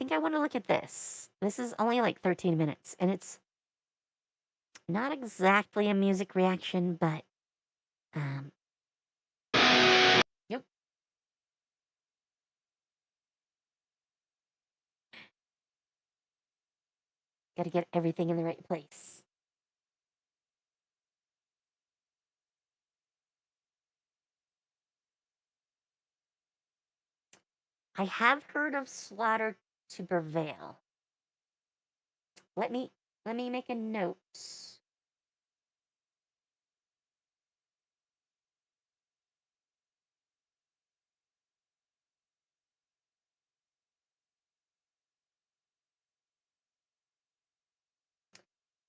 think I want to look at this. This is only like 13 minutes, and it's not exactly a music reaction, but um, yep. Got to get everything in the right place. I have heard of Slaughter to Prevail. Let me make a note.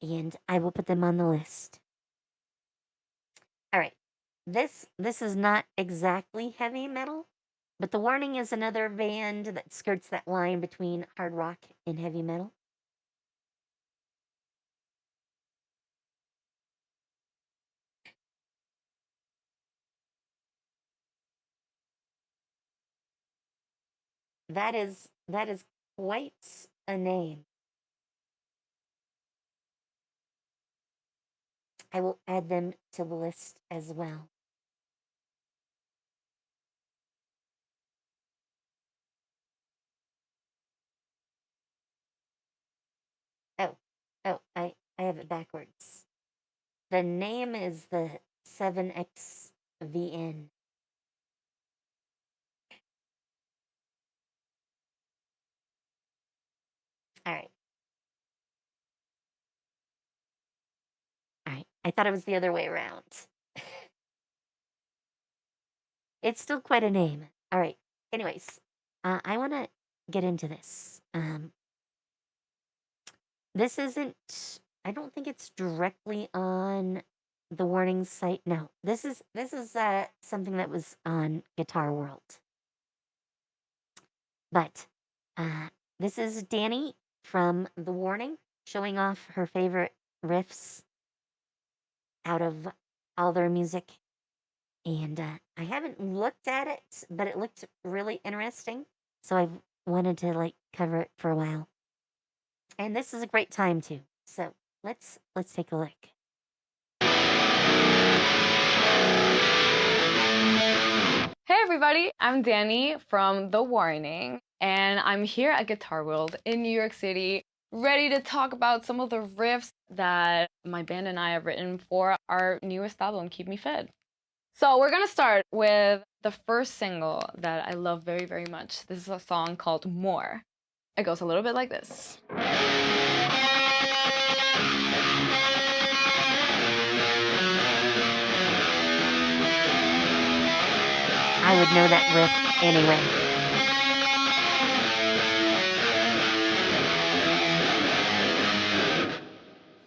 And I will put them on the list. All right. This is not exactly heavy metal, but The Warning is another band that skirts that line between hard rock and heavy metal. That is quite a name. I will add them to the list as well. Oh, I have it backwards. The name is the 7XVN. All right. All right. I thought it was the other way around. It's still quite a name. All right. Anyways, I want to get into this. This isn't. I don't think it's directly on the Warning site. No, this is something that was on Guitar World. But this is Dany from The Warning showing off her favorite riffs out of all their music. And I haven't looked at it, but it looked really interesting. So I've wanted to like cover it for a while. And this is a great time too. So let's take a look. Hey everybody, I'm Dany from The Warning, and I'm here at Guitar World in New York City, ready to talk about some of the riffs that my band and I have written for our newest album, Keep Me Fed. So we're gonna start with the first single that I love very, very much. This is a song called More. It goes a little bit like this. I would know that riff anyway.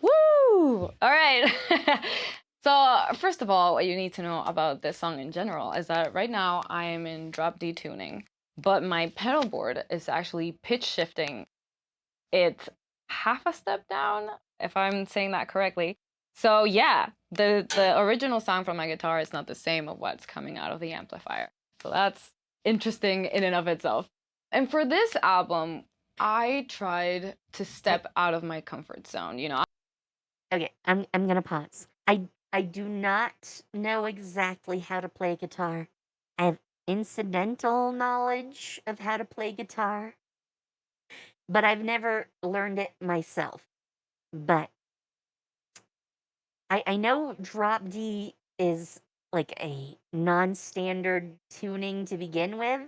Woo! All right. So first of all, what you need to know about this song in general is that right now I am in drop D tuning, but my pedal board is actually pitch shifting. It's half a step down, if I'm saying that correctly. So yeah, the original sound from my guitar is not the same of what's coming out of the amplifier. So that's interesting in and of itself. And for this album, I tried to step out of my comfort zone, you know. Okay, I'm gonna pause. I do not know exactly how to play guitar. I have incidental knowledge of how to play guitar, but I've never learned it myself. But I know drop D is like a non-standard tuning to begin with,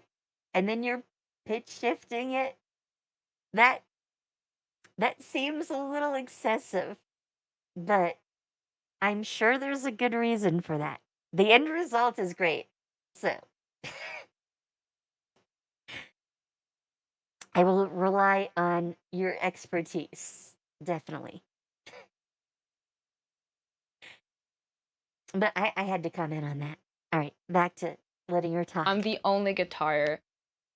and then you're pitch shifting it. That seems a little excessive, but I'm sure there's a good reason for that. The end result is great. So I will rely on your expertise, definitely. But I had to comment on that. All right, back to letting her talk. I'm the only guitar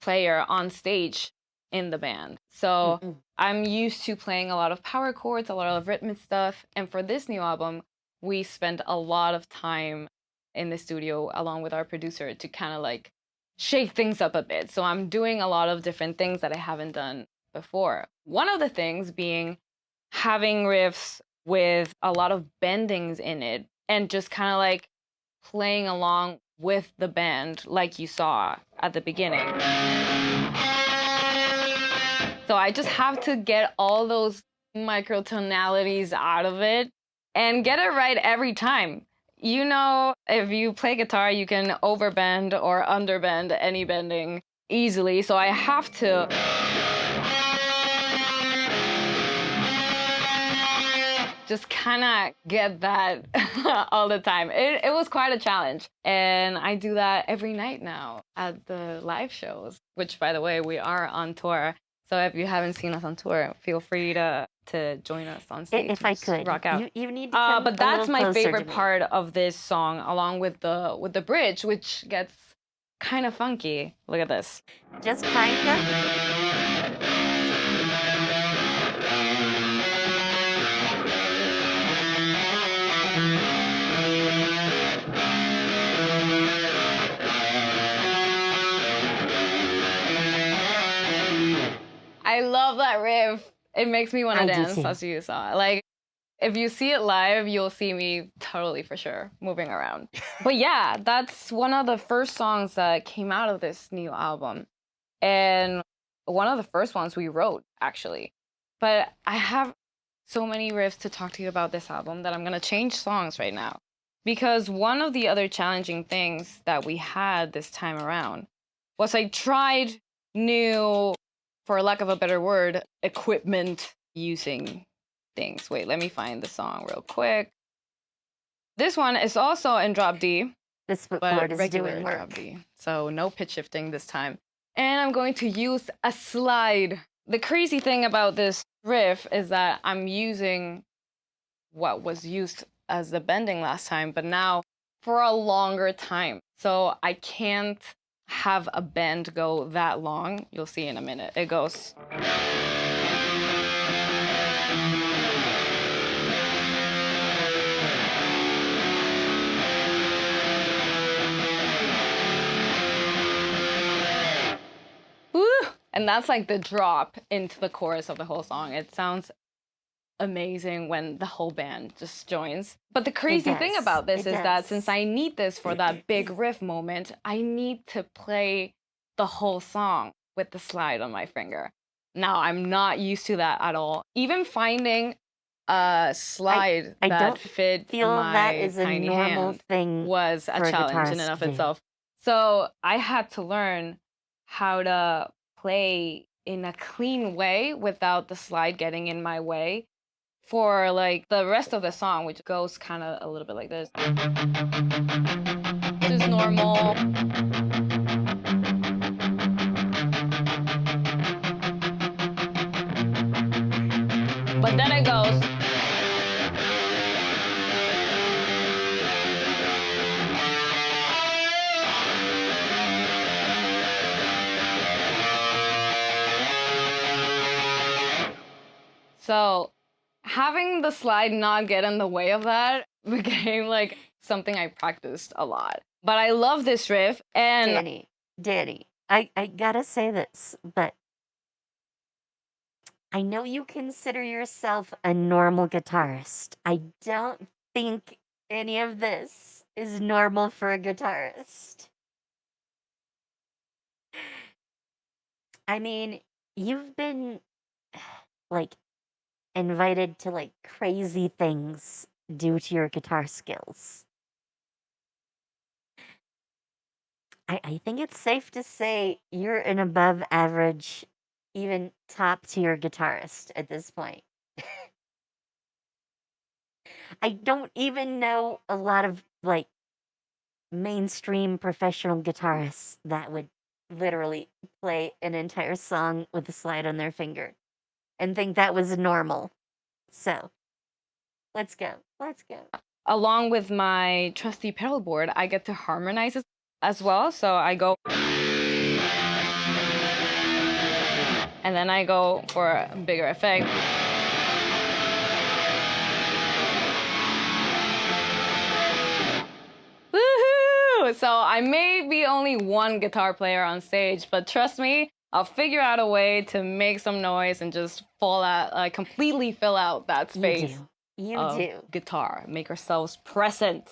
player on stage in the band. So I'm used to playing a lot of power chords, a lot of rhythmic stuff. And for this new album, we spent a lot of time in the studio along with our producer to kind of like shake things up a bit. So I'm doing a lot of different things that I haven't done before. One of the things being having riffs with a lot of bendings in it and just kind of like playing along with the band like you saw at the beginning. So I just have to get all those microtonalities out of it and get it right every time. You know, if you play guitar, you can overbend or underbend any bending easily. So I have to just kind of get that all the time. It was quite a challenge. And I do that every night now at the live shows, which, by the way, we are on tour. So if you haven't seen us on tour, feel free to join us on stage. If I could, rock out. You need to come but that's a little my closer favorite to me. part of this song, along with the bridge, which gets kind of funky. Look at this. Just kinda. I love that riff. It makes me want I to do dance, too. as you saw. Like, if you see it live, you'll see me totally for sure moving around. But yeah, that's one of the first songs that came out of this new album. And one of the first ones we wrote, actually. But I have so many riffs to talk to you about this album that I'm going to change songs right now. Because one of the other challenging things that we had this time around was I tried new, for lack of a better word, equipment using things. Wait, let me find the song real quick. This one is also in drop D, This but footboard is regular doing drop work. D. So no pitch shifting this time. And I'm going to use a slide. The crazy thing about this riff is that I'm using what was used as the bending last time, but now for a longer time. So I can't have a bend go that long. You'll see in a minute. It goes. Woo! And that's like the drop into the chorus of the whole song. It sounds amazing when the whole band just joins. But the crazy thing about this is that since I need this for that big riff moment, I need to play the whole song with the slide on my finger. Now, I'm not used to that at all. Even finding a slide I that don't fit feel my that is a tiny normal hand thing was a for a challenge in guitarist and of to do. itself. So I had to learn how to play in a clean way without the slide getting in my way for like the rest of the song, which goes kind of a little bit like this. Just normal. But then it goes. So having the slide not get in the way of that became like something I practiced a lot. But I love this riff, and Dany, I gotta say this, but I know you consider yourself a normal guitarist. I don't think any of this is normal for a guitarist. I mean, you've been like invited to like crazy things due to your guitar skills. I think it's safe to say you're an above average, even top tier guitarist at this point. I don't even know a lot of like mainstream professional guitarists that would literally play an entire song with a slide on their finger and think that was normal. So, let's go. Let's go. along with my trusty pedal board, I get to harmonize it as well. So I go. And then I go for a bigger effect. Woohoo! So I may be only one guitar player on stage, but trust me, I'll figure out a way to make some noise and just completely fill out that space of guitar. Make ourselves present,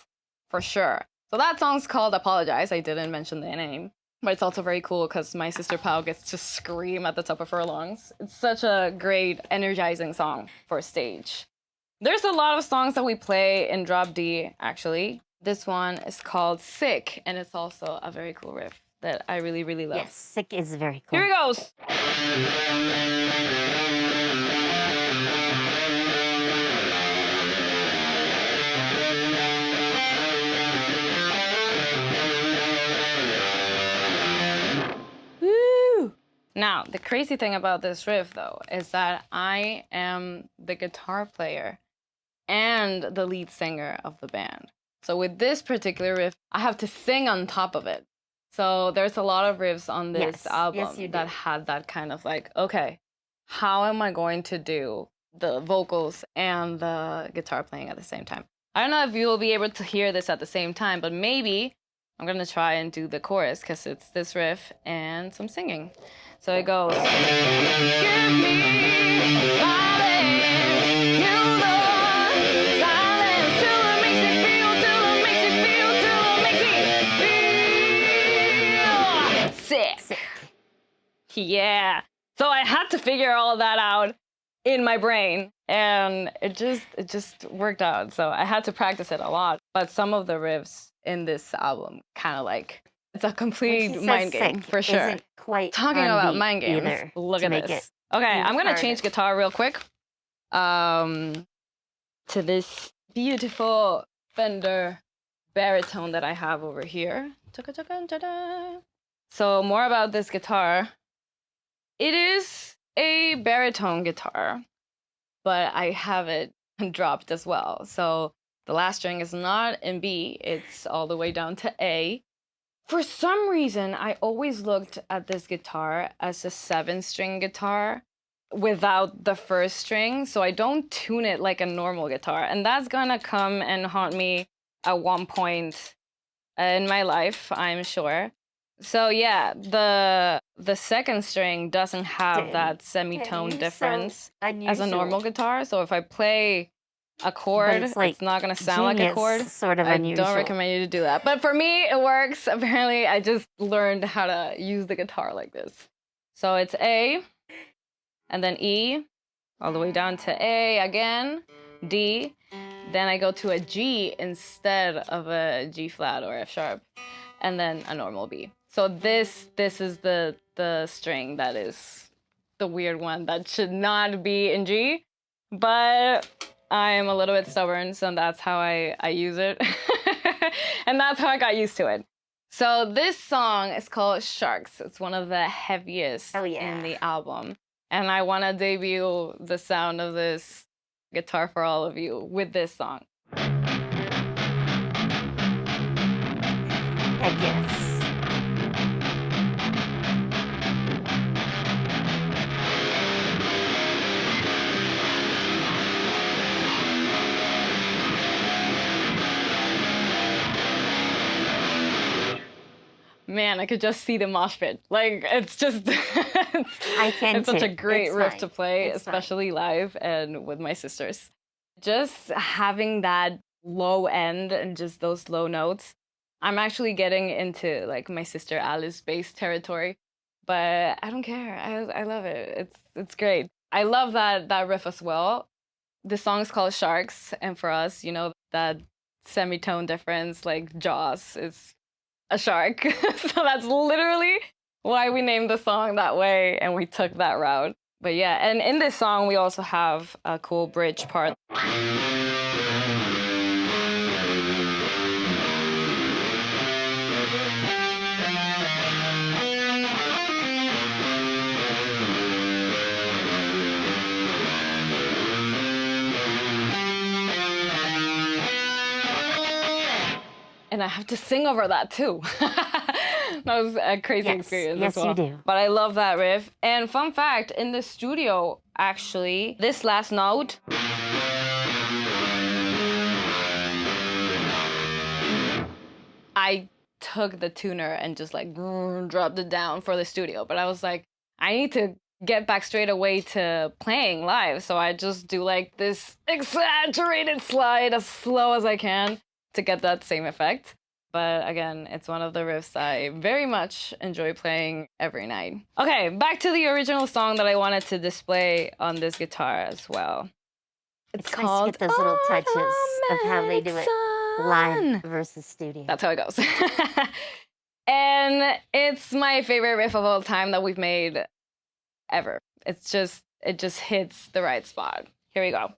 for sure. So that song's called Apologize. I didn't mention the name. But it's also very cool because my sister Pau gets to scream at the top of her lungs. It's such a great, energizing song for stage. There's a lot of songs that we play in Drop D, actually. This one is called Sick, and it's also a very cool riff that I really, really love. Yes, Sick is very cool. Here it goes. Woo! Now, the crazy thing about this riff, though, is that I am the guitar player and the lead singer of the band. So with this particular riff, I have to sing on top of it. So there's a lot of riffs on this album that had that kind of like, okay, how am I going to do the vocals and the guitar playing at the same time? I don't know if you will be able to hear this at the same time, but maybe I'm gonna try and do the chorus because it's this riff and some singing. So it goes, give me silence, you know, silence, till it makes me feel, till it makes me feel, till it makes me feel sick. Yeah. So I had to figure all that out in my brain, and it just worked out. So I had to practice it a lot. But some of the riffs in this album kind of like, it's a complete mind game for sure. Quite talking about mind games. Look at this. Okay, I'm gonna change guitar real quick. To this beautiful Fender baritone that I have over here. So more about this guitar. It is a baritone guitar, but I have it dropped as well. So the last string is not in B, it's all the way down to A. For some reason, I always looked at this guitar as a 7-string guitar without the first string, so I don't tune it like a normal guitar. And that's gonna come and haunt me at one point in my life, I'm sure. So yeah, the second string doesn't have that semitone difference as a normal guitar. So if I play a chord, it's not gonna sound like a chord. Sort of unusual. I don't recommend you to do that. But for me, it works. Apparently, I just learned how to use the guitar like this. So it's A, and then E, all the way down to A again, D. Then I go to a G instead of a G flat or F sharp, and then a normal B. So this is the string that is the weird one that should not be in G, but I'm a little bit stubborn, so that's how I use it. And that's how I got used to it. So this song is called Sharks. It's one of the heaviest in the album. And I want to debut the sound of this guitar for all of you with this song. I guess. Man, I could just see the mosh pit. Like, it's just, it's such a great riff to play, especially live and with my sisters. Just having that low end and just those low notes. I'm actually getting into like my sister Alice bass territory, but I don't care. I love it. It's great. I love that riff as well. The song is called Sharks, and for us, you know, that semitone difference, like Jaws, is a shark. So that's literally why we named the song that way, and we took that route. But yeah, and in this song, we also have a cool bridge part. And I have to sing over that too. That was a crazy experience as well. Yes, you do. But I love that riff. And fun fact, in the studio, actually, this last note, I took the tuner and just like dropped it down for the studio. But I was like, I need to get back straight away to playing live. So I just do like this exaggerated slide as slow as I can to get that same effect. But again, it's one of the riffs I very much enjoy playing every night. Okay, back to the original song that I wanted to display on this guitar as well. It's nice to get those little touches of how they do it live versus studio. That's how it goes. And it's my favorite riff of all time that we've made ever. It just hits the right spot. Here we go.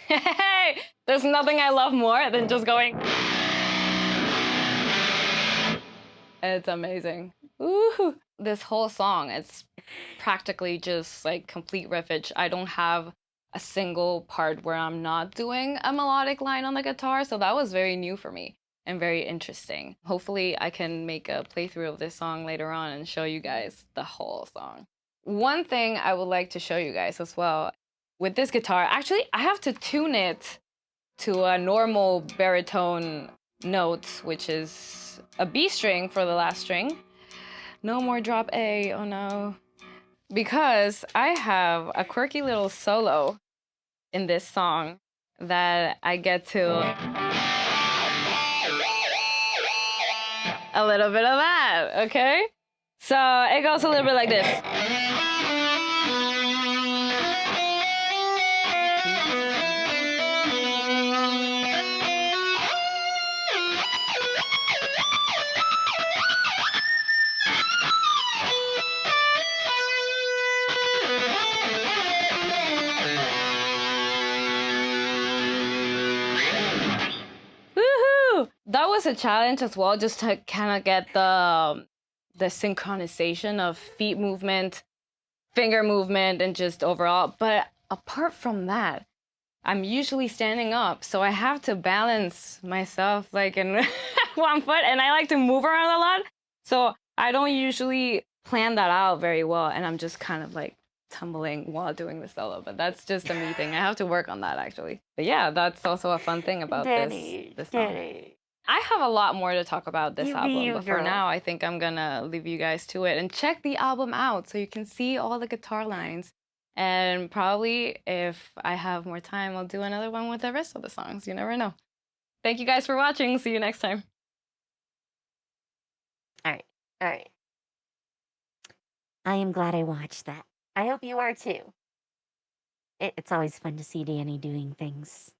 Hey, there's nothing I love more than just going. It's amazing. Ooh. This whole song, it's practically just like complete riffage. I don't have a single part where I'm not doing a melodic line on the guitar, so that was very new for me and very interesting. Hopefully I can make a playthrough of this song later on and show you guys the whole song. One thing I would like to show you guys as well, with this guitar, actually I have to tune it to a normal baritone note, which is a B string for the last string. No more drop A, oh no. Because I have a quirky little solo in this song that I get to a little bit of that, okay? So it goes a little bit like this. Woohoo! That was a challenge as well, just to kind of get the synchronization of feet movement, finger movement, and just overall. But apart from that, I'm usually standing up, so I have to balance myself like in one foot, and I like to move around a lot. So I don't usually plan that out very well, and I'm just kind of like tumbling while doing the solo, but that's just a me thing. I have to work on that actually. But yeah, that's also a fun thing about this song. Dany. I have a lot more to talk about this You be album, you, but for girl. now I think I'm gonna leave you guys to it and check the album out so you can see all the guitar lines. And probably if I have more time, I'll do another one with the rest of the songs. You never know. Thank you guys for watching. See you next time. All right. I am glad I watched that. I hope you are too. It's always fun to see Dany doing things.